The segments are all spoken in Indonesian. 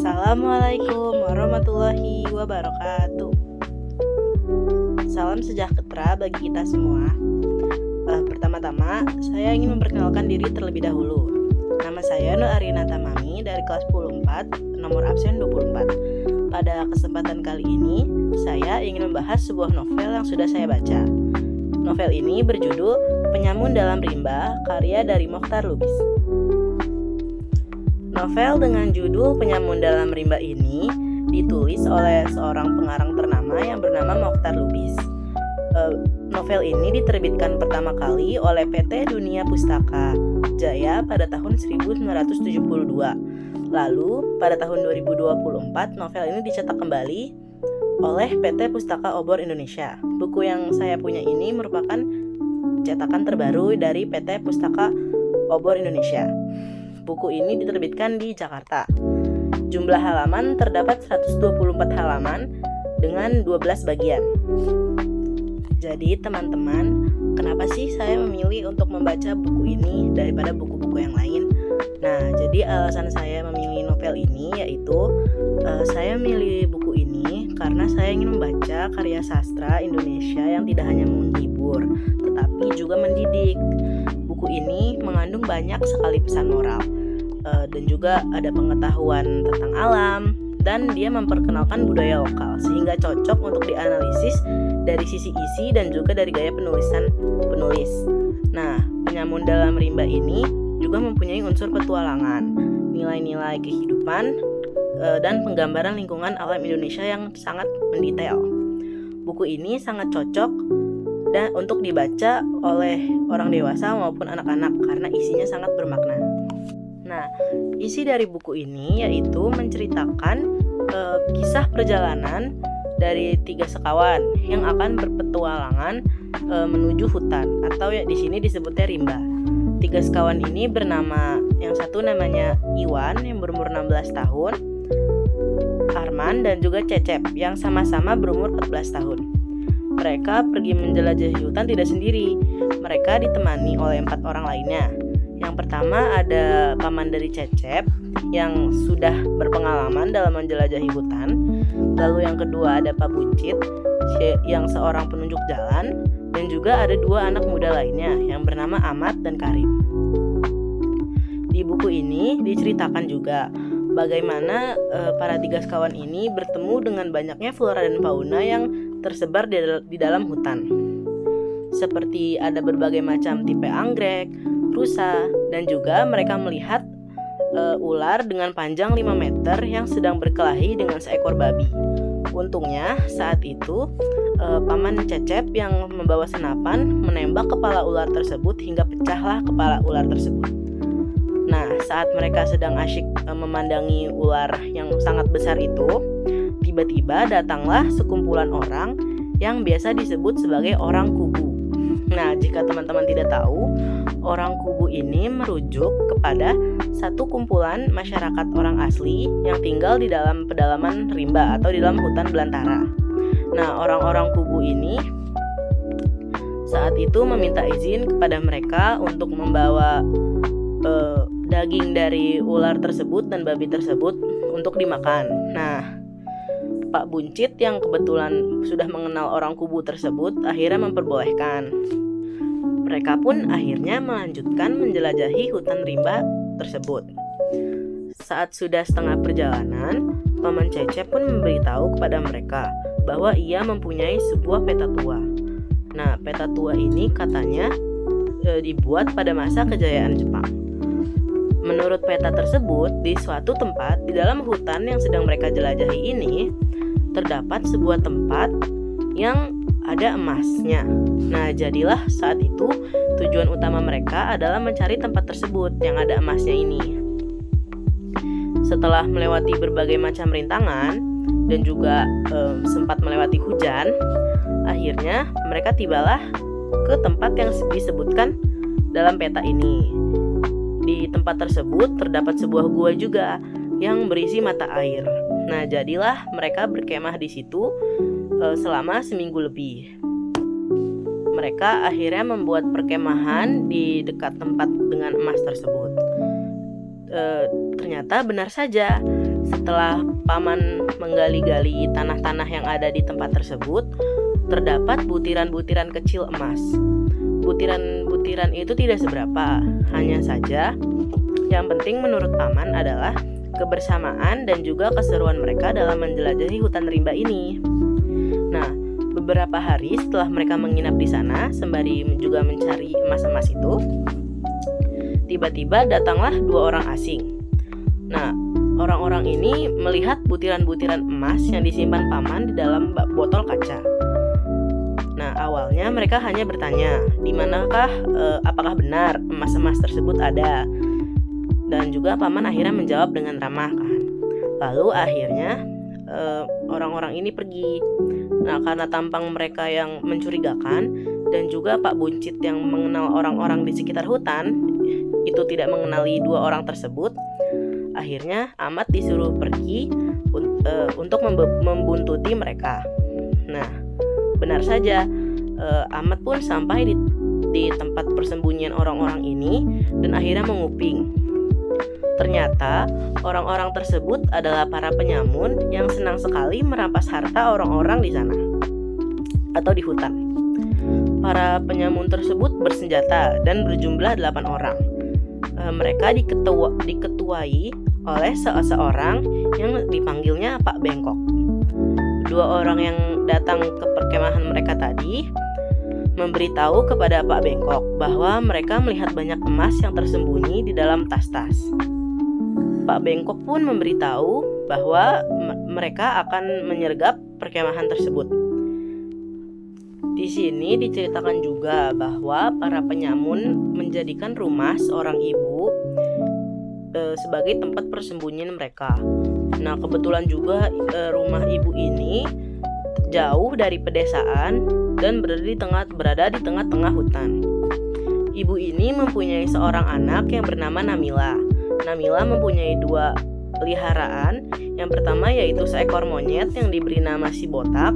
Assalamualaikum warahmatullahi wabarakatuh. Salam sejahtera bagi kita semua. Pertama-tama, saya ingin memperkenalkan diri terlebih dahulu. Nama saya Nur Arina Tamami dari kelas 10 4, nomor absen 24. Pada kesempatan kali ini, saya ingin membahas sebuah novel yang sudah saya baca. Novel ini berjudul Penyamun Dalam Rimba, karya dari Mokhtar Lubis. Novel dengan judul Penyamun Dalam Rimba ini ditulis oleh seorang pengarang ternama yang bernama Mokhtar Lubis. Novel ini diterbitkan pertama kali oleh PT Dunia Pustaka Jaya pada tahun 1972. Lalu pada tahun 2024 novel ini dicetak kembali oleh PT Pustaka Obor Indonesia. Buku yang saya punya ini merupakan cetakan terbaru dari PT Pustaka Obor Indonesia. Buku ini diterbitkan di Jakarta. Jumlah halaman terdapat 124 halaman dengan 12 bagian. Jadi teman-teman, kenapa sih saya memilih untuk membaca buku ini daripada buku-buku yang lain? Nah, jadi alasan saya memilih novel ini yaitu saya memilih buku ini karena saya ingin membaca karya sastra Indonesia yang tidak hanya menghibur, tetapi juga mendidik. Buku ini mengandung banyak sekali pesan moral dan juga ada pengetahuan tentang alam, dan dia memperkenalkan budaya lokal sehingga cocok untuk dianalisis dari sisi isi dan juga dari gaya penulisan penulis. Nah, Penyamun Dalam Rimba ini juga mempunyai unsur petualangan, nilai-nilai kehidupan dan penggambaran lingkungan alam Indonesia yang sangat mendetail. Buku ini sangat cocok dan untuk dibaca oleh orang dewasa maupun anak-anak karena isinya sangat bermakna. Nah, isi dari buku ini yaitu menceritakan kisah perjalanan dari 3 sekawan yang akan berpetualangan menuju hutan atau ya di sini disebutnya rimba. 3 sekawan ini bernama, yang satu namanya Iwan yang berumur 16 tahun, Arman dan juga Cecep yang sama-sama berumur 14 tahun. Mereka pergi menjelajahi hutan tidak sendiri. Mereka ditemani oleh 4 orang lainnya. Yang pertama ada paman dari Cecep yang sudah berpengalaman dalam menjelajahi hutan. Lalu yang kedua ada Pak Buncit yang seorang penunjuk jalan, dan juga ada 2 anak muda lainnya yang bernama Ahmad dan Karim. Di buku ini diceritakan juga bagaimana para 3 sekawan ini bertemu dengan banyaknya flora dan fauna yang tersebar di dalam hutan. Seperti ada berbagai macam tipe anggrek, rusa, dan juga mereka melihat ular dengan panjang 5 meter yang sedang berkelahi dengan seekor babi. Untungnya saat itu paman Cecep yang membawa senapan menembak kepala ular tersebut hingga pecahlah kepala ular tersebut. Nah, saat mereka sedang asyik memandangi ular yang sangat besar itu, tiba-tiba datanglah sekumpulan orang yang biasa disebut sebagai orang kubu. Nah, jika teman-teman tidak tahu, orang kubu ini merujuk kepada satu kumpulan masyarakat orang asli yang tinggal di dalam pedalaman rimba atau di dalam hutan belantara. Nah, orang-orang kubu ini saat itu meminta izin kepada mereka untuk membawa daging dari ular tersebut dan babi tersebut untuk dimakan. Nah, Pak Buncit yang kebetulan sudah mengenal orang kubu tersebut akhirnya memperbolehkan. Mereka pun akhirnya melanjutkan menjelajahi hutan rimba tersebut. Saat sudah setengah perjalanan, paman Cecep pun memberitahu kepada mereka bahwa ia mempunyai sebuah peta tua. Nah, peta tua ini katanya dibuat pada masa kejayaan Jepang. Menurut peta tersebut, di suatu tempat di dalam hutan yang sedang mereka jelajahi ini terdapat sebuah tempat yang ada emasnya. Nah, jadilah saat itu tujuan utama mereka adalah mencari tempat tersebut yang ada emasnya ini. Setelah melewati berbagai macam rintangan dan juga sempat melewati hujan, akhirnya mereka tibalah ke tempat yang disebutkan dalam peta ini. Di tempat tersebut terdapat sebuah gua juga yang berisi mata air. Nah, jadilah mereka berkemah di situ selama seminggu lebih. Mereka akhirnya membuat perkemahan di dekat tempat dengan emas tersebut. Ternyata benar saja, setelah paman menggali-gali tanah-tanah yang ada di tempat tersebut, terdapat butiran-butiran kecil emas. Butiran-butiran itu tidak seberapa, hanya saja yang penting menurut paman adalah kebersamaan dan juga keseruan mereka dalam menjelajahi hutan rimba ini. Nah, beberapa hari setelah mereka menginap di sana sembari juga mencari emas-emas itu, tiba-tiba datanglah 2 orang asing. Nah, orang-orang ini melihat butiran-butiran emas yang disimpan paman di dalam botol kaca. Nah, awalnya mereka hanya bertanya, di manakah, apakah benar emas-emas tersebut ada? Dan juga paman akhirnya menjawab dengan ramah kan. Lalu akhirnya orang-orang ini pergi. Nah, karena tampang mereka yang mencurigakan dan juga Pak Buncit yang mengenal orang-orang di sekitar hutan itu tidak mengenali 2 orang tersebut, akhirnya Ahmad disuruh pergi untuk membuntuti mereka. Nah, benar saja, Ahmad pun sampai di tempat persembunyian orang-orang ini dan akhirnya menguping. Ternyata orang-orang tersebut adalah para penyamun yang senang sekali merampas harta orang-orang di sana atau di hutan. Para penyamun tersebut bersenjata dan berjumlah 8 orang. Mereka diketuai oleh seseorang yang dipanggilnya Pak Bengkok. 2 orang yang datang ke perkemahan mereka tadi memberitahu kepada Pak Bengkok bahwa mereka melihat banyak emas yang tersembunyi di dalam tas-tas. Pak Bengkok pun memberitahu bahwa mereka akan menyergap perkemahan tersebut. Di sini diceritakan juga bahwa para penyamun menjadikan rumah seorang ibu sebagai tempat persembunyian mereka. Nah, kebetulan juga rumah ibu ini jauh dari pedesaan dan berada di tengah-tengah hutan. Ibu ini mempunyai seorang anak yang bernama Namila. Namila mempunyai 2 peliharaan. Yang pertama yaitu seekor monyet yang diberi nama si botak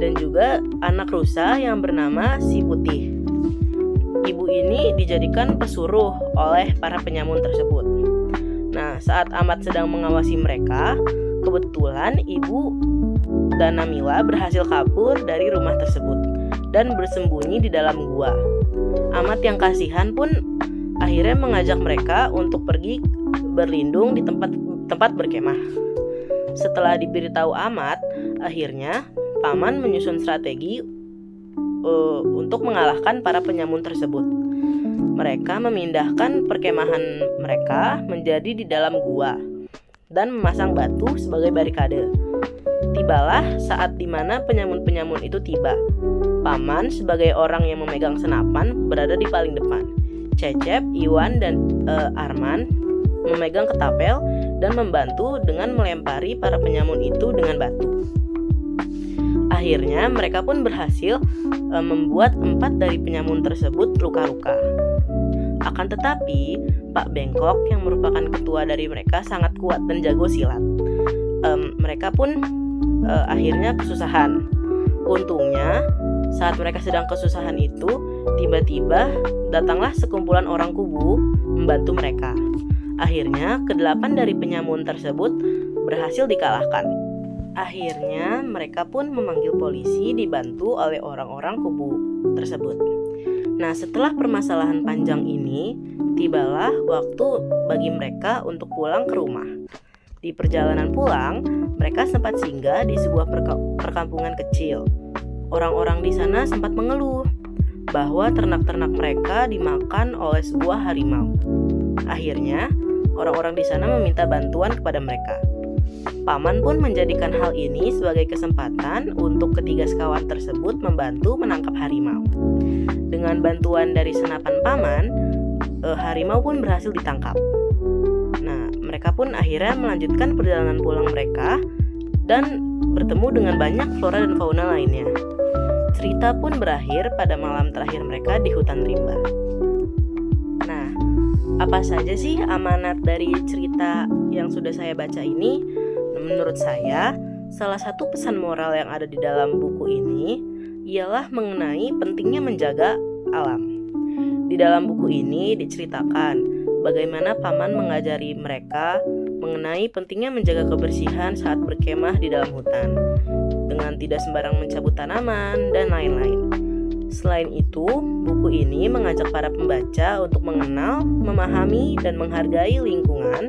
dan juga anak rusa yang bernama si putih. Ibu ini dijadikan pesuruh oleh para penyamun tersebut. Nah, saat Ahmad sedang mengawasi mereka, kebetulan ibu dan Namila berhasil kabur dari rumah tersebut dan bersembunyi di dalam gua. Ahmad yang kasihan pun akhirnya mengajak mereka untuk pergi berlindung di tempat berkemah. Setelah diberitahu Ahmad, akhirnya paman menyusun strategi untuk mengalahkan para penyamun tersebut. Mereka memindahkan perkemahan mereka menjadi di dalam gua dan memasang batu sebagai barikade. Tibalah saat dimana penyamun-penyamun itu tiba. Paman sebagai orang yang memegang senapan berada di paling depan. Cecep, Iwan, dan Arman memegang ketapel dan membantu dengan melempari para penyamun itu dengan batu. Akhirnya mereka pun berhasil membuat 4 dari penyamun tersebut luka-luka. Akan tetapi Pak Bengkok yang merupakan ketua dari mereka sangat kuat dan jago silat. Mereka pun akhirnya kesusahan. Untungnya saat mereka sedang kesusahan itu, tiba-tiba datanglah sekumpulan orang kubu membantu mereka. Akhirnya ke-8 dari penyamun tersebut berhasil dikalahkan. Akhirnya mereka pun memanggil polisi dibantu oleh orang-orang kubu tersebut. Nah, setelah permasalahan panjang ini, tibalah waktu bagi mereka untuk pulang ke rumah. Di perjalanan pulang, mereka sempat singgah di sebuah perkampungan kecil. Orang-orang di sana sempat mengeluh bahwa ternak-ternak mereka dimakan oleh sebuah harimau. Akhirnya, orang-orang di sana meminta bantuan kepada mereka. Paman pun menjadikan hal ini sebagai kesempatan untuk ketiga sekawan tersebut membantu menangkap harimau. Dengan bantuan dari senapan paman, harimau pun berhasil ditangkap. Nah, mereka pun akhirnya melanjutkan perjalanan pulang mereka dan bertemu dengan banyak flora dan fauna lainnya. Cerita pun berakhir pada malam terakhir mereka di hutan rimba. Nah, apa saja sih amanat dari cerita yang sudah saya baca ini? Menurut saya, salah satu pesan moral yang ada di dalam buku ini ialah mengenai pentingnya menjaga alam. Di dalam buku ini diceritakan bagaimana paman mengajari mereka mengenai pentingnya menjaga kebersihan saat berkemah di dalam hutan, dengan tidak sembarang mencabut tanaman, dan lain-lain. Selain itu, buku ini mengajak para pembaca untuk mengenal, memahami, dan menghargai lingkungan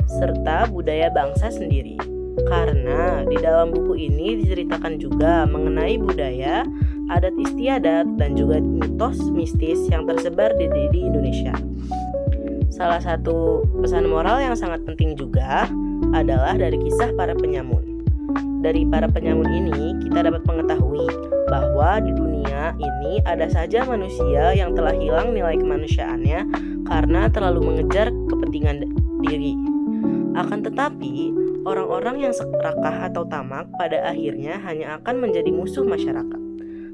serta budaya bangsa sendiri. Karena di dalam buku ini diceritakan juga mengenai budaya, adat istiadat, dan juga mitos mistis yang tersebar di Indonesia. Salah satu pesan moral yang sangat penting juga adalah dari kisah para penyamun. Dari para penyamun ini, kita dapat mengetahui bahwa di dunia ini ada saja manusia yang telah hilang nilai kemanusiaannya karena terlalu mengejar kepentingan diri. Akan tetapi, orang-orang yang serakah atau tamak pada akhirnya hanya akan menjadi musuh masyarakat.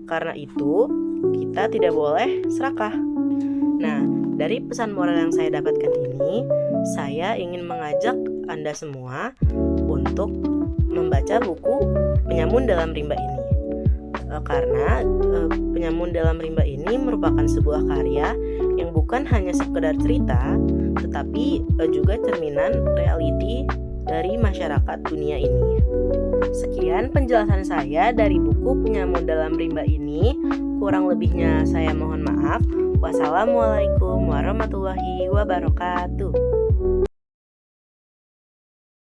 Karena itu, kita tidak boleh serakah. Nah, dari pesan moral yang saya dapatkan ini, saya ingin mengajak Anda semua untuk membaca buku Penyamun Dalam Rimba ini. Karena Penyamun Dalam Rimba ini merupakan sebuah karya yang bukan hanya sekedar cerita, tetapi juga cerminan realiti dari masyarakat dunia ini. Sekian penjelasan saya dari buku Penyamun Dalam Rimba ini. Kurang lebihnya saya mohon maaf. Wassalamualaikum warahmatullahi wabarakatuh.